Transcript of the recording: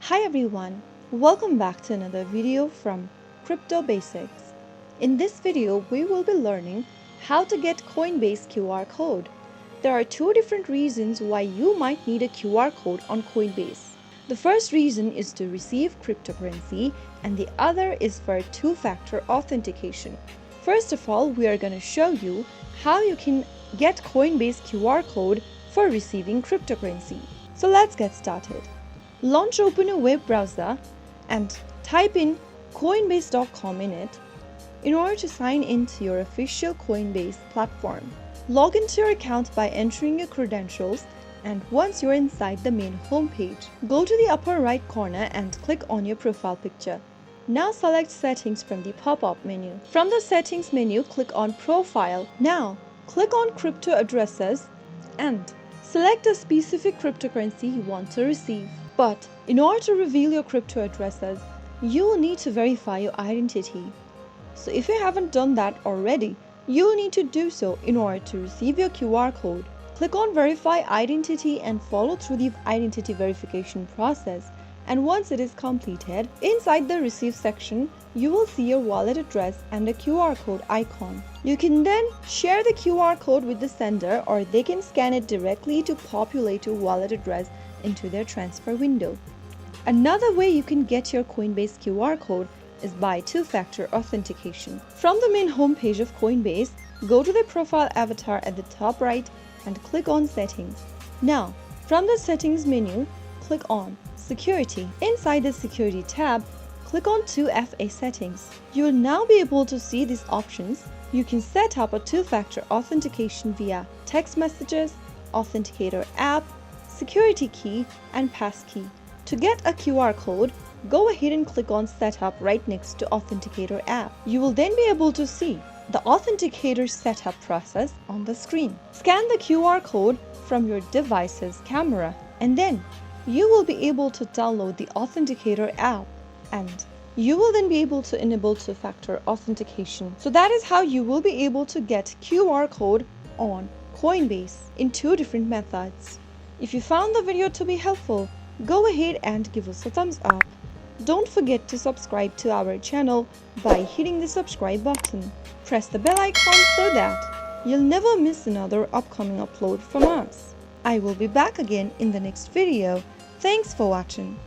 Hi everyone, welcome back to another video from Crypto Basics. In this video, we will be learning how to get Coinbase QR code. There are two different reasons why you might need a QR code on Coinbase. The first reason is to receive cryptocurrency and the other is for two-factor authentication. First of all, we are going to show you how you can get Coinbase QR code for receiving cryptocurrency. So let's get started. Open a web browser and type in coinbase.com in it in order to sign into your official Coinbase platform. Log into your account by entering your credentials, and once you're inside the main homepage, go to the upper right corner and click on your profile picture. Now select Settings from the pop-up menu. From the Settings menu, click on Profile. Now click on Crypto Addresses and select a specific cryptocurrency you want to receive. But in order to reveal your crypto addresses, you will need to verify your identity. So if you haven't done that already, you will need to do so in order to receive your QR code. Click on Verify Identity and follow through the identity verification process. And once it is completed, inside the Receive section, you will see your wallet address and a QR code icon. You can then share the QR code with the sender, or they can scan it directly to populate your wallet address into their transfer window. Another way you can get your Coinbase QR code is by two-factor authentication. From the main homepage of Coinbase, go to the profile avatar at the top right and click on Settings. Now, from the Settings menu, click on Security. Inside the Security tab, click on 2FA Settings. You will now be able to see these options. You can set up a two-factor authentication via text messages, authenticator app, security key, and passkey. To get a QR code, go ahead and click on Setup right next to Authenticator app. You will then be able to see the Authenticator setup process on the screen. Scan the QR code from your device's camera, and then you will be able to download the Authenticator app, and you will then be able to enable two-factor authentication. So that is how you will be able to get QR code on Coinbase in two different methods. If you found the video to be helpful, go ahead and give us a thumbs up. Don't forget to subscribe to our channel by hitting the subscribe button. Press the bell icon so that you'll never miss another upcoming upload from us. I will be back again in the next video. Thanks for watching.